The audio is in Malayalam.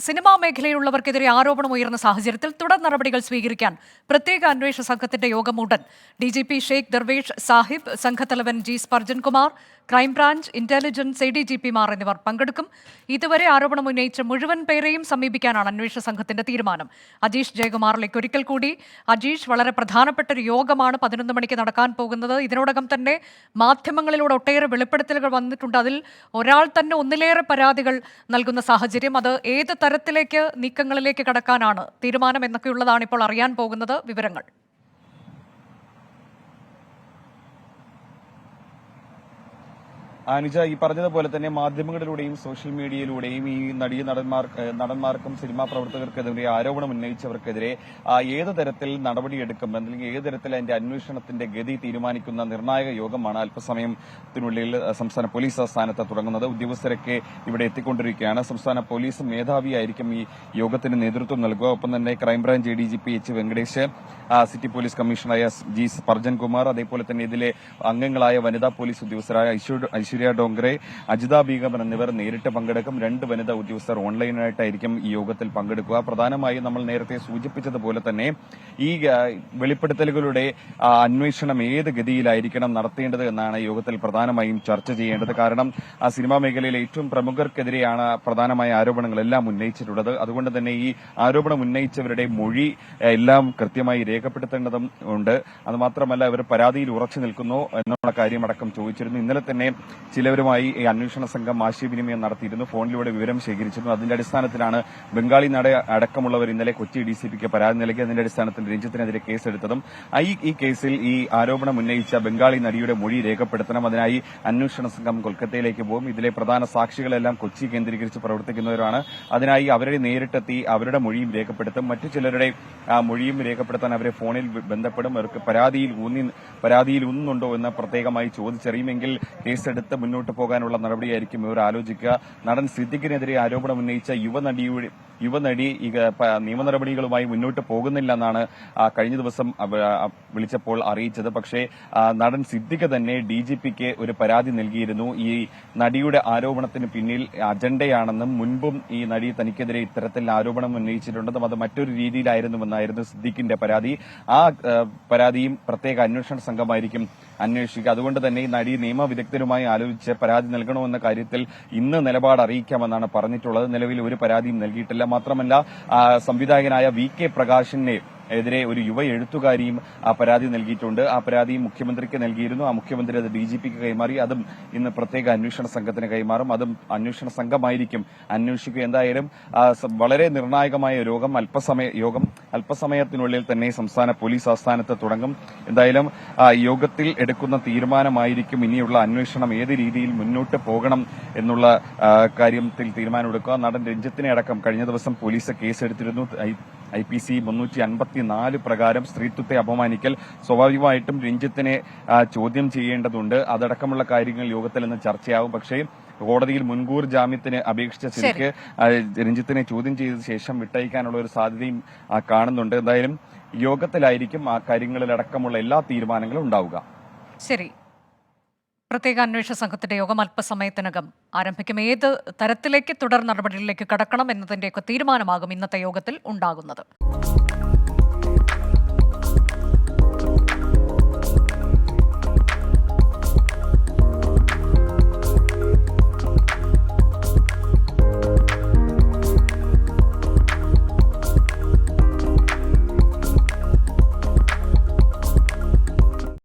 സിനിമാ മേഖലയിലുള്ളവർക്കെതിരെ ആരോപണം ഉയർന്ന സാഹചര്യത്തിൽ തുടർ നടപടികൾ സ്വീകരിക്കാൻ പ്രത്യേക അന്വേഷണ സംഘത്തിന്റെ യോഗം ഉടൻ. DGP ഷെയ്ഖ് ദർവേഷ് സാഹിബ്, സംഘത്തലവൻ G Spurgeon Kumar, crime branch, intelligence ADGPമാർ എന്നിവർ പങ്കെടുക്കും. ഇതുവരെ ആരോപണം ഉന്നയിച്ച മുഴുവൻ പേരെയും സമീപിക്കാനാണ് അന്വേഷണ സംഘത്തിന്റെ തീരുമാനം. അജീഷ് ജയകുമാറിലേക്ക് ഒരിക്കൽ കൂടി. അജീഷ്, വളരെ പ്രധാനപ്പെട്ട ഒരു യോഗമാണ് 11 മണിക്ക് നടക്കാൻ പോകുന്നത്. ഇതിനോടകം തന്നെ മാധ്യമങ്ങളിലൂടെ ഒട്ടേറെ വെളിപ്പെടുത്തലുകൾ വന്നിട്ടുണ്ട്. അതിൽ ഒരാൾ തന്നെ ഒന്നിലേറെ പരാതികൾ നൽകുന്ന സാഹചര്യം. അത് ഏത് തരത്തിലേക്ക് നീക്കങ്ങളിലേക്ക് കടക്കാനാണ് തീരുമാനം എന്നൊക്കെയുള്ളതാണ് ഇപ്പോൾ അറിയാൻ പോകുന്നത്. വിവരങ്ങൾ. അനുജ, ഈ പറഞ്ഞതുപോലെ തന്നെ മാധ്യമങ്ങളിലൂടെയും സോഷ്യൽ മീഡിയയിലൂടെയും ഈ നടന്മാർക്കും സിനിമാ പ്രവർത്തകർക്കെതിരെ ആരോപണം ഉന്നയിച്ചവർക്കെതിരെ ഏത് തരത്തിൽ നടപടിയെടുക്കും അല്ലെങ്കിൽ ഏത് തരത്തിൽ അതിന്റെ അന്വേഷണത്തിന്റെ ഗതി തീരുമാനിക്കുന്ന നിർണായക യോഗമാണ് അല്പസമയത്തിനുള്ളിൽ സംസ്ഥാന പോലീസ് ആസ്ഥാനത്ത് തുടങ്ങുന്നത്. ഉദ്യോഗസ്ഥരൊക്കെ ഇവിടെ എത്തിക്കൊണ്ടിരിക്കുകയാണ്. സംസ്ഥാന പോലീസ് മേധാവിയായിരിക്കും ഈ യോഗത്തിന് നേതൃത്വം നൽകുക. ഒപ്പം തന്നെ crime branch ADGP H Venkatesh, city police കമ്മീഷണറായ G സ്പർജൻ കുമാർ, അതേപോലെ തന്നെ ഇതിലെ അംഗങ്ങളായ വനിതാ പോലീസ് ഉദ്യോഗസ്ഥരായ ഐശ്വര്യ ഡോങ്റെ, അജിത ബീഗം എന്നിവർ നേരിട്ട് പങ്കെടുക്കും. 2 വനിതാ ഉദ്യോഗസ്ഥർ ഓൺലൈനായിട്ടായിരിക്കും ഈ യോഗത്തിൽ പങ്കെടുക്കുക. പ്രധാനമായും നമ്മൾ നേരത്തെ സൂചിപ്പിച്ചതുപോലെ തന്നെ ഈ വെളിപ്പെടുത്തലുകളുടെ അന്വേഷണം ഏത് ഗതിയിലായിരിക്കണം നടത്തേണ്ടത് എന്നാണ് യോഗത്തിൽ പ്രധാനമായും ചർച്ച ചെയ്യേണ്ടത്. കാരണം സിനിമാ മേഖലയിലെ ഏറ്റവും പ്രമുഖർക്കെതിരെയാണ് പ്രധാനമായ ആരോപണങ്ങളെല്ലാം ഉന്നയിച്ചിട്ടുള്ളത്. അതുകൊണ്ട് തന്നെ ഈ ആരോപണം ഉന്നയിച്ചവരുടെ മൊഴി എല്ലാം കൃത്യമായി രേഖപ്പെടുത്തേണ്ടതും ഉണ്ട്. അതുമാത്രമല്ല, ഇവർ പരാതിയിൽ ഉറച്ചു നിൽക്കുന്നു എന്നുള്ള കാര്യമടക്കം ചോദിച്ചിരുന്നു. ഇന്നലെ തന്നെ ചിലവരുമായി ഈ അന്വേഷണ സംഘം ആശയവിനിമയം നടത്തിയിരുന്നു. ഫോണിലൂടെ വിവരം ശേഖരിച്ചിരുന്നു. അതിന്റെ അടിസ്ഥാനത്തിലാണ് ബംഗാളി നട അടക്കമുള്ളവർ ഇന്നലെ കൊച്ചി DCPക്ക് പരാതി നൽകി. അതിന്റെ അടിസ്ഥാനത്തിൽ രഞ്ജിത്തിനെതിരെ കേസെടുത്തതും ഈ കേസിൽ ഈ ആരോപണം ഉന്നയിച്ച ബംഗാളി നടിയുടെ മൊഴി രേഖപ്പെടുത്തണം. അതിനായി അന്വേഷണ സംഘം കൊൽക്കത്തയിലേക്ക് പോകും. ഇതിലെ പ്രധാന സാക്ഷികളെല്ലാം കൊച്ചി കേന്ദ്രീകരിച്ച് പ്രവർത്തിക്കുന്നവരാണ്. അതിനായി അവരെ നേരിട്ടെത്തി അവരുടെ മൊഴിയും രേഖപ്പെടുത്തും. മറ്റു ചിലരുടെ മൊഴിയും രേഖപ്പെടുത്താൻ അവരെ ഫോണിൽ ബന്ധപ്പെടും. അവർക്ക് പരാതിയിൽ ഊന്നുന്നുണ്ടോ എന്ന് പ്രത്യേകമായി ചോദിച്ചറിയുമെങ്കിൽ കേസെടുത്ത് മുന്നോട്ട് പോകാനുള്ള നടപടിയായിരിക്കും ഇവർ ആലോചിക്കുക. നടൻ സിദ്ദിഖിനെതിരെ ആരോപണം ഉന്നയിച്ച യുവനടി നിയമ നടപടികളുമായി മുന്നോട്ട് പോകുന്നില്ലെന്നാണ് കഴിഞ്ഞ ദിവസം വിളിച്ചപ്പോൾ അറിയിച്ചത്. പക്ഷേ നടൻ സിദ്ദിഖ് തന്നെ DGPക്ക് ഒരു പരാതി നൽകിയിരുന്നു. ഈ നടിയുടെ ആരോപണത്തിന് പിന്നിൽ അജണ്ടയാണെന്നും മുൻപും ഈ നടി തനിക്കെതിരെ ഇത്തരത്തിൽ ആരോപണം ഉന്നയിച്ചിട്ടുണ്ടെന്നും അത് മറ്റൊരു രീതിയിലായിരുന്നുവെന്നായിരുന്നു സിദ്ദിഖിന്റെ പരാതി. ആ പരാതിയും പ്രത്യേക അന്വേഷണ സംഘമായിരിക്കും അന്വേഷിക്കുക. അതുകൊണ്ട് തന്നെ ഈ നടി നിയമവിദഗ്ധരുമായി ആലോചിച്ച് പരാതി നൽകണമെന്ന കാര്യത്തിൽ ഇന്ന് നിലപാട് അറിയിക്കാമെന്നാണ് പറഞ്ഞിട്ടുള്ളത്. നിലവിൽ ഒരു പരാതിയും നൽകിയിട്ടില്ല. മാത്രമല്ല, സംവിധായകനായ VK പ്രകാശിനെ എതിരെ ഒരു യുവ എഴുത്തുകാരിയും പരാതി നൽകിയിട്ടുണ്ട്. ആ പരാതി മുഖ്യമന്ത്രിക്ക് നൽകിയിരുന്നു. ആ മുഖ്യമന്ത്രി അത് DGPക്ക് കൈമാറി. അതും ഇന്ന് പ്രത്യേക അന്വേഷണ സംഘത്തിന് കൈമാറും. അതും അന്വേഷണ സംഘമായിരിക്കും അന്വേഷിക്കുക. എന്തായാലും വളരെ നിർണായകമായ യോഗം അല്പസമയത്തിനുള്ളിൽ തന്നെ സംസ്ഥാന പോലീസ് ആസ്ഥാനത്ത് തുടങ്ങും. എന്തായാലും യോഗത്തിൽ എടുക്കുന്ന തീരുമാനമായിരിക്കും ഇനിയുള്ള അന്വേഷണം ഏത് രീതിയിൽ മുന്നോട്ട് പോകണം എന്നുള്ള കാര്യത്തിൽ തീരുമാനമെടുക്കുക. നടൻ രഞ്ജിത്തിനെ അടക്കം കഴിഞ്ഞ ദിവസം പോലീസ് കേസെടുത്തിരുന്നു. IPC 354 പ്രകാരം സ്ത്രീത്വത്തെ അപമാനിക്കൽ. സ്വാഭാവികമായിട്ടും രഞ്ജിത്തിനെ ചോദ്യം ചെയ്യേണ്ടതുണ്ട്. അതടക്കമുള്ള കാര്യങ്ങൾ യോഗത്തിൽ ഇന്ന് ചർച്ചയാവും. പക്ഷേ കോടതിയിൽ മുൻകൂർ ജാമ്യത്തിന് അപേക്ഷിച്ച സ്ഥിതിക്ക് രഞ്ജിത്തിനെ ചോദ്യം ചെയ്ത ശേഷം വിട്ടയക്കാനുള്ള ഒരു സാധ്യതയും കാണുന്നുണ്ട്. എന്തായാലും യോഗത്തിലായിരിക്കും ആ കാര്യങ്ങളിലടക്കമുള്ള എല്ലാ തീരുമാനങ്ങളും ഉണ്ടാവുക. ശരി. പ്രത്യേക അന്വേഷണ സംഘത്തിന്റെ യോഗം അല്പസമയത്തിനകം ആരംഭിക്കും. ഏത് തരത്തിലേക്ക് തുടർ നടപടികളിലേക്ക് കടക്കണം എന്നതിന്റെയൊക്കെ തീരുമാനമാകും ഇന്നത്തെ യോഗത്തിൽ ഉണ്ടാകുന്നത്.